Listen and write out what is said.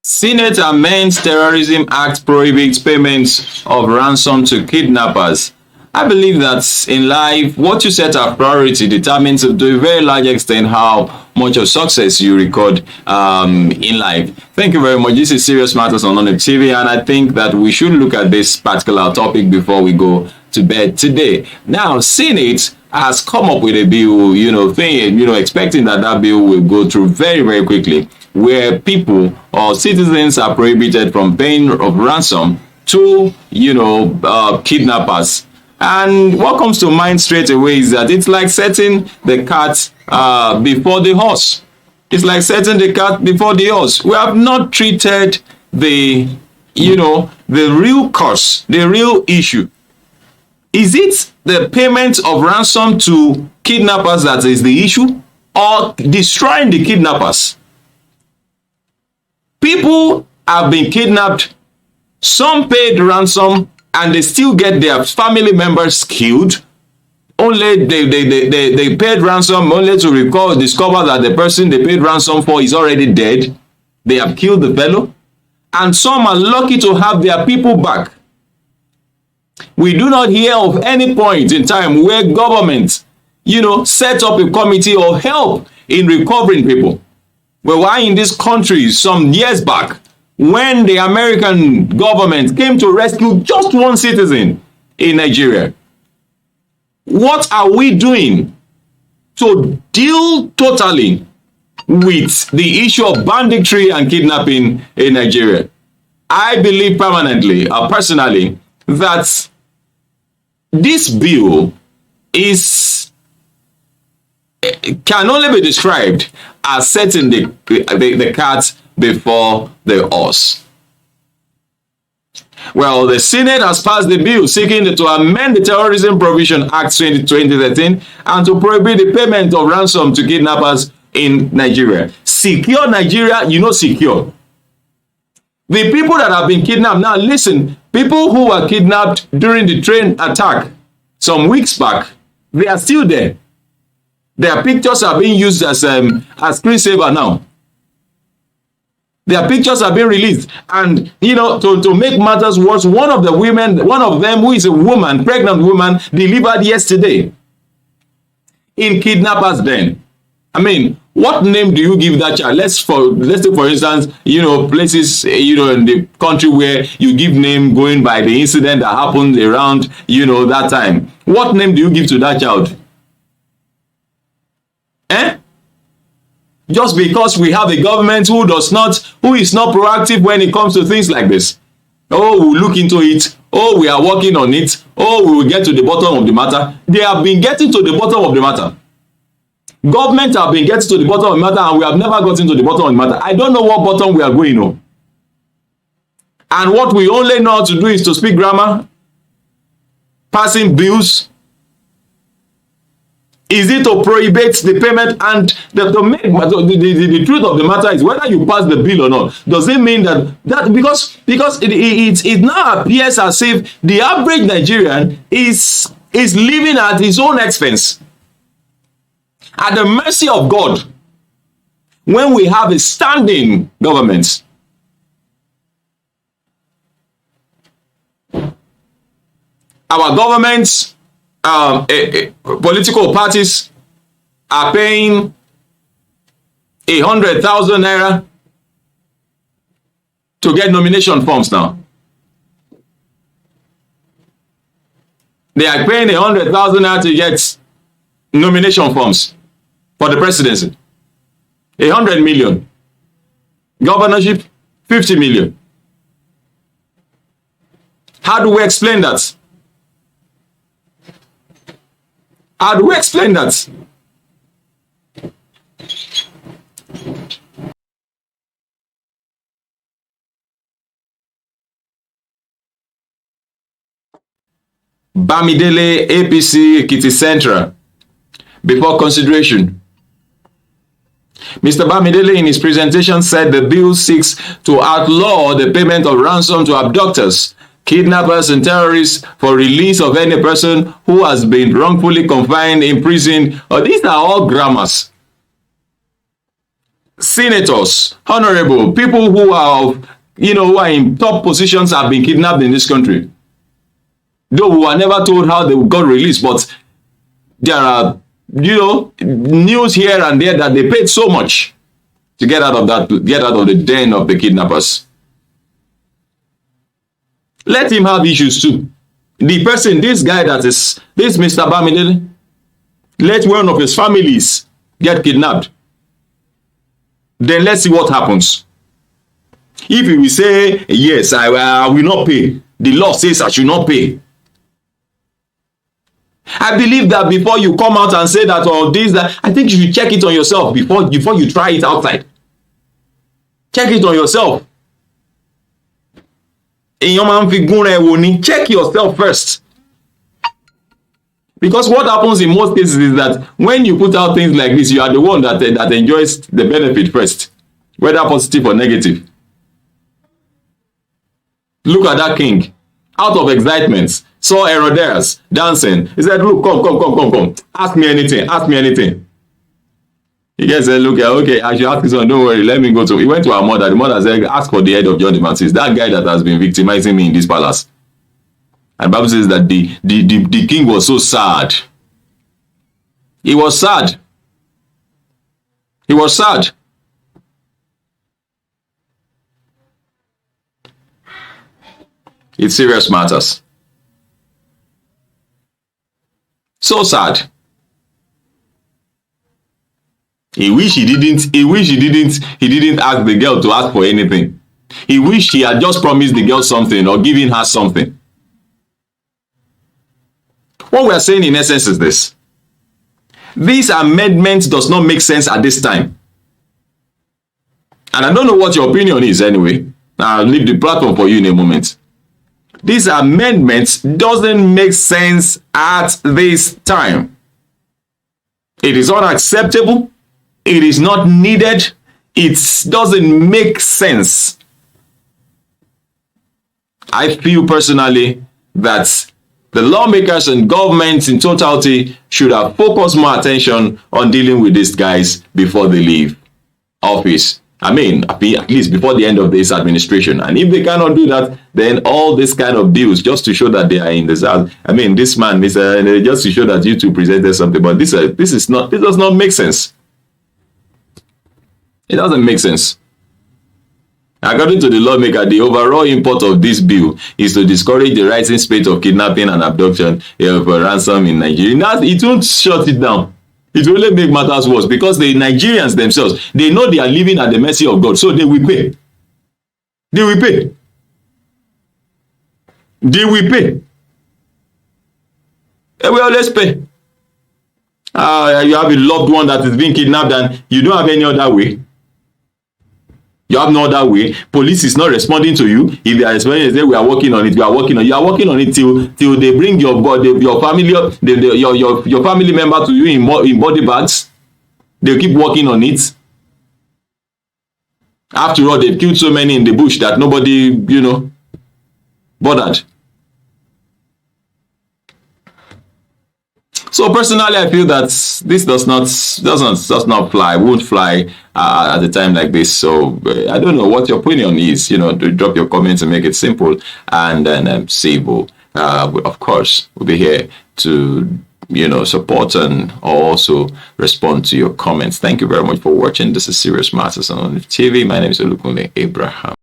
Senate amends Terrorism Act, prohibits payments of ransom to kidnappers. I believe that in life, what you set as priority determines to a very large extent how much of success you record in life. Thank you very much. This is Serious Matters on ONIF TV, and I think that we should look at this particular topic before we go to bed today. Now, Senate has come up with a bill, expecting that bill will go through very, very quickly, where people or citizens are prohibited from paying of ransom to, kidnappers. And what comes to mind straight away is that it's like setting the cat before the horse. It's like setting the cat before the horse. We have not treated the real cause, the real issue. Is it the payment of ransom to kidnappers that is the issue, or destroying the kidnappers? People have been kidnapped, some paid ransom, and they still get their family members killed. Only they paid ransom only to discover that the person they paid ransom for is already dead. They have killed the fellow. And some are lucky to have their people back. We do not hear of any point in time where government, set up a committee or help in recovering people. We were in this country some years back when the American government came to rescue just one citizen in Nigeria. What are we doing to deal totally with the issue of banditry and kidnapping in Nigeria? I believe personally, that this bill can only be described as setting the cat before the horse. Well, the Senate has passed the bill seeking to amend the Terrorism Prohibition Act 2013 and to prohibit the payment of ransom to kidnappers in Nigeria. Secure Nigeria, secure. The people that have been kidnapped, now listen, people who were kidnapped during the train attack some weeks back, they are still there. Their pictures are being used as screensaver now. Their pictures are being released. And, to make matters worse, one of them who is a woman, pregnant woman, delivered yesterday in kidnappers den. I mean, what name do you give that child? Let's take for instance, places, in the country where you give name going by the incident that happened around, that time. What name do you give to that child? Just because we have a government who is not proactive when it comes to things like this. Oh, we'll look into it. Oh, we are working on it. Oh, we will get to the bottom of the matter. They have been getting to the bottom of the matter. Government have been getting to the bottom of the matter, and we have never gotten to the bottom of the matter. I don't know what bottom we are going on. And what we only know how to do is to speak grammar, passing bills. Is it to prohibit the payment? And the truth of the matter is, whether you pass the bill or not, does it mean that because it now appears as if the average Nigerian is living at his own expense, at the mercy of God, when we have a standing government. Our governments, political parties are paying 100,000 naira to get nomination forms now. They are paying 100,000 naira to get nomination forms for the presidency. 100 million. Governorship, 50 million. How do we explain that? How do we explain that? Bamidele, APC, Ekiti Central. Before consideration, Mr. Bamidele in his presentation said the bill seeks to outlaw the payment of ransom to abductors, kidnappers and terrorists for release of any person who has been wrongfully confined in prison. These are all grammars. senators, honorable people who are, who are in top positions have been kidnapped in this country. Though we were never told how they got released, but there are, news here and there that they paid so much to get out of the den of the kidnappers. Let him have issues too. The person, this guy that is, this Mr. Bamidele, let one of his families get kidnapped. Then let's see what happens. If he will say, yes, I will not pay. The law says I should not pay. I believe that before you come out and say that or this, that I think you should check it on yourself before you try it outside. Check it on yourself. Check yourself first. Because what happens in most cases is that when you put out things like this, you are the one that enjoys the benefit first, whether positive or negative. Look at that king. Out of excitement, saw Herodes dancing. He said, look, come. Ask me anything. He gets said, look, okay, I should ask his son, don't worry, let me go to. He went to our mother. The mother said, ask for the head of John the Baptist, that guy that has been victimizing me in this palace. And the Bible says that the king was so sad. He was sad. It's serious matters. So sad. He wished he didn't ask the girl to ask for anything. He wished he had just promised the girl something or given her something. What we are saying in essence is this. This amendment does not make sense at this time. And I don't know what your opinion is anyway. I'll leave the platform for you in a moment. This amendment doesn't make sense at this time. It is unacceptable. It is not needed. It doesn't make sense. I feel personally that the lawmakers and governments in totality should have focused more attention on dealing with these guys before they leave office. I mean, at least before the end of this administration. And if they cannot do that, then all this kind of bills, just to show that they are in the South. I mean, this man, just to show that you two presented something, but this does not make sense. It doesn't make sense. According to the lawmaker, the overall import of this bill is to discourage the rising spate of kidnapping and abduction of ransom in Nigeria. It won't shut it down. It will only make matters worse because the Nigerians themselves, they know they are living at the mercy of God, so they will pay. They will pay. They will pay. They will always pay. You have a loved one that is being kidnapped and you don't have any other way. You have no other way. Police is not responding to you. If they are responding, they say we are working on it. We are working on it. You are working on it till they bring your family, your family member to you in body bags. They keep working on it. After all, they've killed so many in the bush that nobody, bothered. So personally, I feel that this does not fly, won't fly at a time like this. So I don't know what your opinion is. To drop your comments and make it simple, and then Sable, of course, will be here to support and also respond to your comments. Thank you very much for watching. This is Serious Matters on ONIF TV. My name is Olukunle Abraham.